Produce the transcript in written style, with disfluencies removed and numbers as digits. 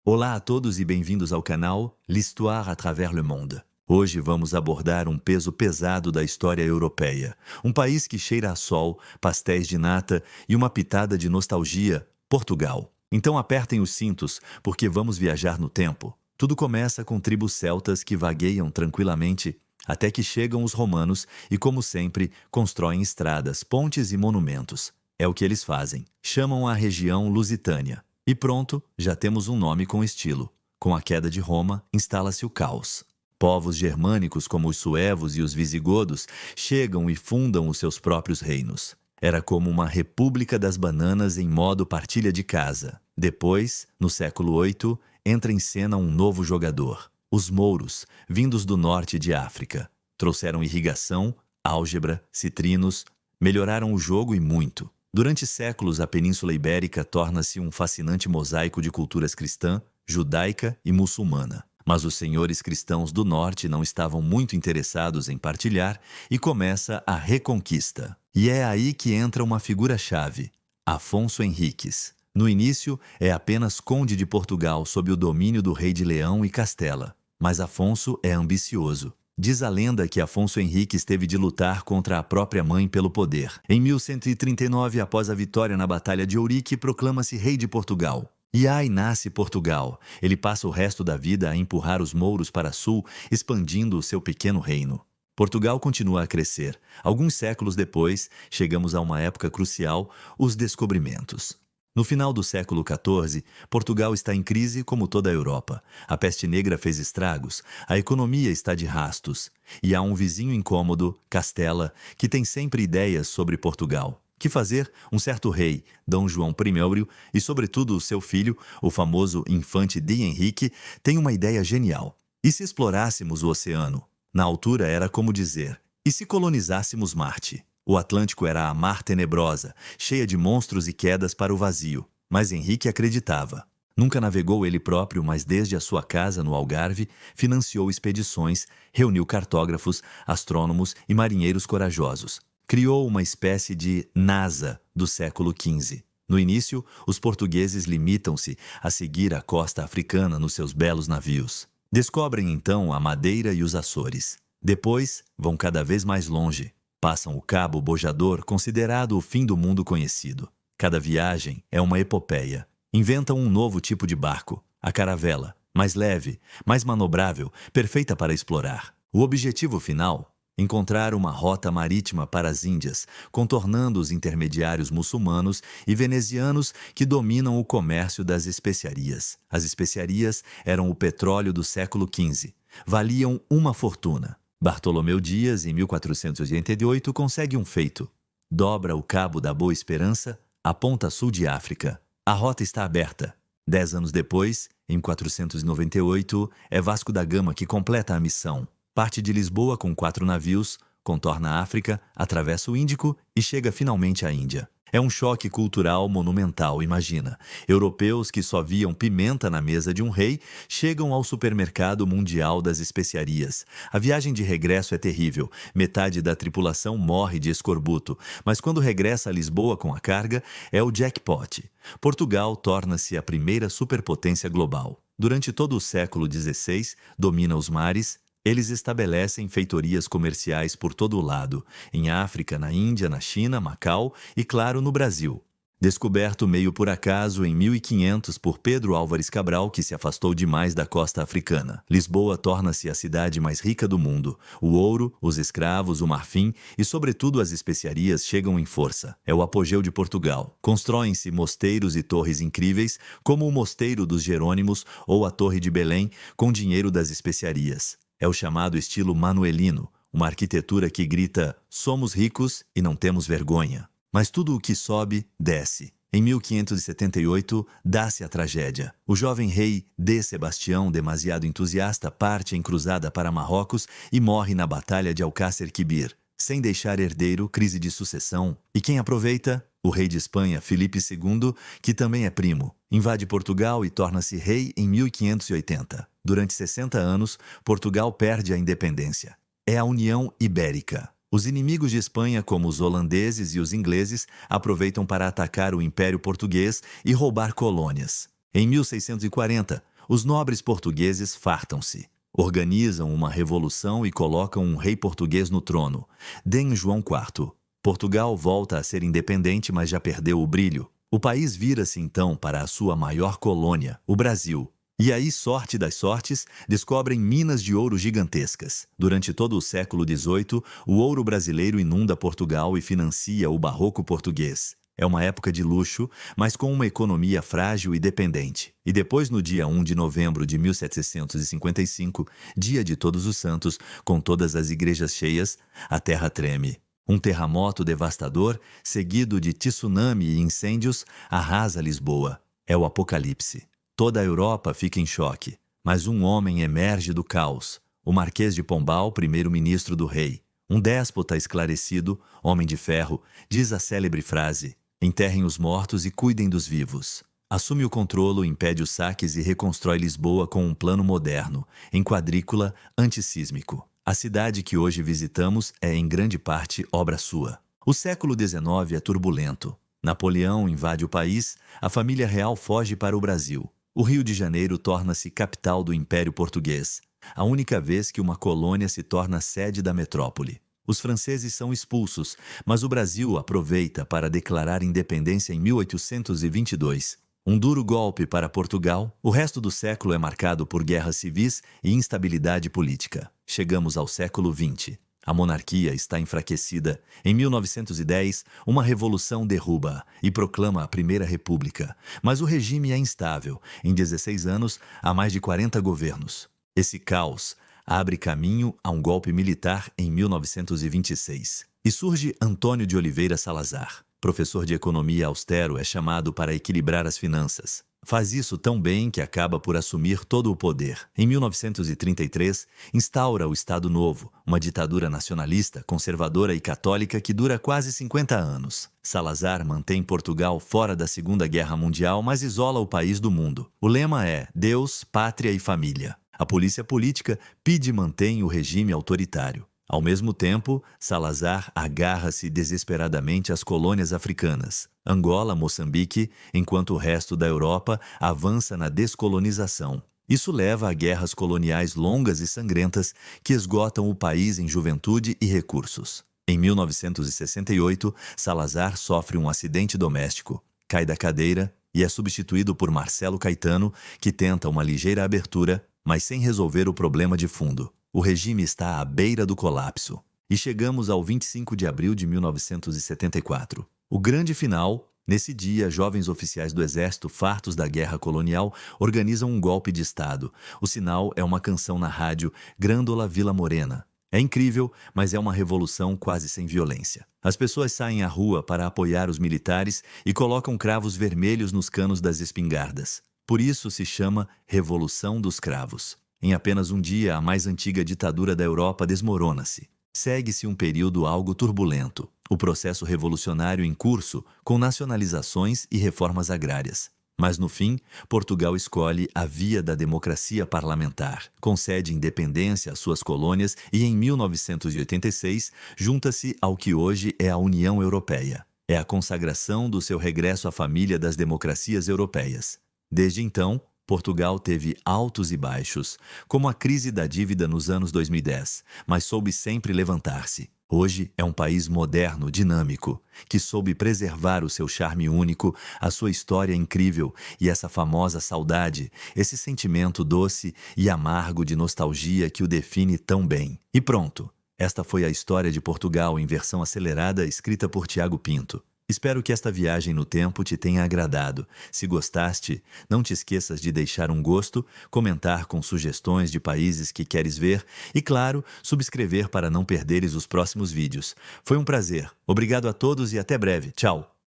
Olá a todos e bem-vindos ao canal L'Histoire à travers le monde. Hoje vamos abordar um peso pesado da história europeia. Um país que cheira a sol, pastéis de nata e uma pitada de nostalgia, Portugal. Então apertem os cintos, porque vamos viajar no tempo. Tudo começa com tribos celtas que vagueiam tranquilamente até que chegam os romanos e, como sempre, constroem estradas, pontes e monumentos. É o que eles fazem. Chamam a região Lusitânia. E pronto, já temos um nome com estilo. Com a queda de Roma, instala-se o caos. Povos germânicos como os suevos e os visigodos chegam e fundam os seus próprios reinos. Era como uma república das bananas em modo partilha de casa. Depois, no século VIII, entra em cena um novo jogador. Os mouros, vindos do norte de África. Trouxeram irrigação, álgebra, citrinos, melhoraram o jogo e muito. Durante séculos, a Península Ibérica torna-se um fascinante mosaico de culturas cristã, judaica e muçulmana. Mas os senhores cristãos do norte não estavam muito interessados em partilhar e começa a Reconquista. E é aí que entra uma figura-chave, Afonso Henriques. No início, é apenas conde de Portugal sob o domínio do rei de Leão e Castela. Mas Afonso é ambicioso. Diz a lenda que Afonso Henriques teve de lutar contra a própria mãe pelo poder. Em 1139, após a vitória na Batalha de Ourique, proclama-se rei de Portugal. E aí nasce Portugal. Ele passa o resto da vida a empurrar os mouros para sul, expandindo o seu pequeno reino. Portugal continua a crescer. Alguns séculos depois, chegamos a uma época crucial, os descobrimentos. No final do século XIV, Portugal está em crise como toda a Europa. A peste negra fez estragos, a economia está de rastos. E há um vizinho incômodo, Castela, que tem sempre ideias sobre Portugal. Que fazer? Um certo rei, Dom João I, e sobretudo o seu filho, o famoso infante Dom Henrique, tem uma ideia genial. E se explorássemos o oceano? Na altura era como dizer, e se colonizássemos Marte? O Atlântico era a mar tenebrosa, cheia de monstros e quedas para o vazio. Mas Henrique acreditava. Nunca navegou ele próprio, mas desde a sua casa no Algarve, financiou expedições, reuniu cartógrafos, astrônomos e marinheiros corajosos. Criou uma espécie de NASA do século XV. No início, os portugueses limitam-se a seguir a costa africana nos seus belos navios. Descobrem então a Madeira e os Açores. Depois, vão cada vez mais longe. Passam o Cabo Bojador, considerado o fim do mundo conhecido. Cada viagem é uma epopeia. Inventam um novo tipo de barco, a caravela, mais leve, mais manobrável, perfeita para explorar. O objetivo final? Encontrar uma rota marítima para as Índias, contornando os intermediários muçulmanos e venezianos que dominam o comércio das especiarias. As especiarias eram o petróleo do século XV. Valiam uma fortuna. Bartolomeu Dias, em 1488, consegue um feito. Dobra o Cabo da Boa Esperança, a ponta sul de África. A rota está aberta. 10 anos depois, em 1498, é Vasco da Gama que completa a missão. Parte de Lisboa com 4 navios, contorna a África, atravessa o Índico e chega finalmente à Índia. É um choque cultural monumental, imagina. Europeus que só viam pimenta na mesa de um rei chegam ao supermercado mundial das especiarias. A viagem de regresso é terrível. Metade da tripulação morre de escorbuto. Mas quando regressa a Lisboa com a carga, é o jackpot. Portugal torna-se a primeira superpotência global. Durante todo o século XVI, domina os mares. Eles estabelecem feitorias comerciais por todo o lado, em África, na Índia, na China, Macau e, claro, no Brasil. Descoberto meio por acaso em 1500 por Pedro Álvares Cabral, que se afastou demais da costa africana. Lisboa torna-se a cidade mais rica do mundo. O ouro, os escravos, o marfim e, sobretudo, as especiarias chegam em força. É o apogeu de Portugal. Constroem-se mosteiros e torres incríveis, como o Mosteiro dos Jerônimos ou a Torre de Belém, com dinheiro das especiarias. É o chamado estilo manuelino, uma arquitetura que grita, somos ricos e não temos vergonha. Mas tudo o que sobe, desce. Em 1578, dá-se a tragédia. O jovem rei D. Sebastião, demasiado entusiasta, parte em cruzada para Marrocos e morre na Batalha de Alcácer Quibir. Sem deixar herdeiro, crise de sucessão. E quem aproveita? O rei de Espanha, Filipe II, que também é primo. Invade Portugal e torna-se rei em 1580. Durante 60 anos, Portugal perde a independência. É a União Ibérica. Os inimigos de Espanha, como os holandeses e os ingleses, aproveitam para atacar o Império Português e roubar colônias. Em 1640, Os nobres portugueses fartam-se. Organizam uma revolução e colocam um rei português no trono, Dom João IV. Portugal volta a ser independente, mas já perdeu o brilho. O país vira-se então para a sua maior colônia, o Brasil. E aí, sorte das sortes, descobrem minas de ouro gigantescas. Durante todo o século XVIII, o ouro brasileiro inunda Portugal e financia o barroco português. É uma época de luxo, mas com uma economia frágil e dependente. E depois, no dia 1 de novembro de 1755, dia de Todos os Santos, com todas as igrejas cheias, a terra treme. Um terremoto devastador, seguido de tsunami e incêndios, arrasa Lisboa. É o apocalipse. Toda a Europa fica em choque. Mas um homem emerge do caos. O Marquês de Pombal, primeiro-ministro do rei. Um déspota esclarecido, homem de ferro, diz a célebre frase: enterrem os mortos e cuidem dos vivos. Assume o controle, impede os saques e reconstrói Lisboa com um plano moderno, em quadrícula, antissísmico. A cidade que hoje visitamos é, em grande parte, obra sua. O século XIX é turbulento. Napoleão invade o país, a família real foge para o Brasil. O Rio de Janeiro torna-se capital do Império Português, a única vez que uma colônia se torna sede da metrópole. Os franceses são expulsos, mas o Brasil aproveita para declarar independência em 1822. Um duro golpe para Portugal, o resto do século é marcado por guerras civis e instabilidade política. Chegamos ao século XX. A monarquia está enfraquecida. Em 1910, uma revolução derruba e proclama a Primeira República. Mas o regime é instável. Em 16 anos, há mais de 40 governos. Esse caos abre caminho a um golpe militar em 1926. E surge Antônio de Oliveira Salazar. Professor de economia austero, é chamado para equilibrar as finanças. Faz isso tão bem que acaba por assumir todo o poder. Em 1933, instaura o Estado Novo, uma ditadura nacionalista, conservadora e católica que dura quase 50 anos. Salazar mantém Portugal fora da Segunda Guerra Mundial, mas isola o país do mundo. O lema é Deus, Pátria e Família. A polícia política pede e mantém o regime autoritário. Ao mesmo tempo, Salazar agarra-se desesperadamente às colônias africanas, Angola, Moçambique, enquanto o resto da Europa avança na descolonização. Isso leva a guerras coloniais longas e sangrentas que esgotam o país em juventude e recursos. Em 1968, Salazar sofre um acidente doméstico, cai da cadeira e é substituído por Marcelo Caetano, que tenta uma ligeira abertura, mas sem resolver o problema de fundo. O regime está à beira do colapso. E chegamos ao 25 de abril de 1974. O grande final. Nesse dia, jovens oficiais do Exército, fartos da guerra colonial, organizam um golpe de Estado. O sinal é uma canção na rádio, Grândola Vila Morena. É incrível, mas é uma revolução quase sem violência. As pessoas saem à rua para apoiar os militares e colocam cravos vermelhos nos canos das espingardas. Por isso se chama Revolução dos Cravos. Em apenas um dia, a mais antiga ditadura da Europa desmorona-se. Segue-se um período algo turbulento, o processo revolucionário em curso, com nacionalizações e reformas agrárias. Mas, no fim, Portugal escolhe a via da democracia parlamentar, concede independência às suas colônias e, em 1986, junta-se ao que hoje é a União Europeia. É a consagração do seu regresso à família das democracias europeias. Desde então, Portugal teve altos e baixos, como a crise da dívida nos anos 2010, mas soube sempre levantar-se. Hoje é um país moderno, dinâmico, que soube preservar o seu charme único, a sua história incrível e essa famosa saudade, esse sentimento doce e amargo de nostalgia que o define tão bem. E pronto, esta foi a história de Portugal em versão acelerada, escrita por Tiago Pinto. Espero que esta viagem no tempo te tenha agradado. Se gostaste, não te esqueças de deixar um gosto, comentar com sugestões de países que queres ver e, claro, subscrever para não perderes os próximos vídeos. Foi um prazer. Obrigado a todos e até breve. Tchau!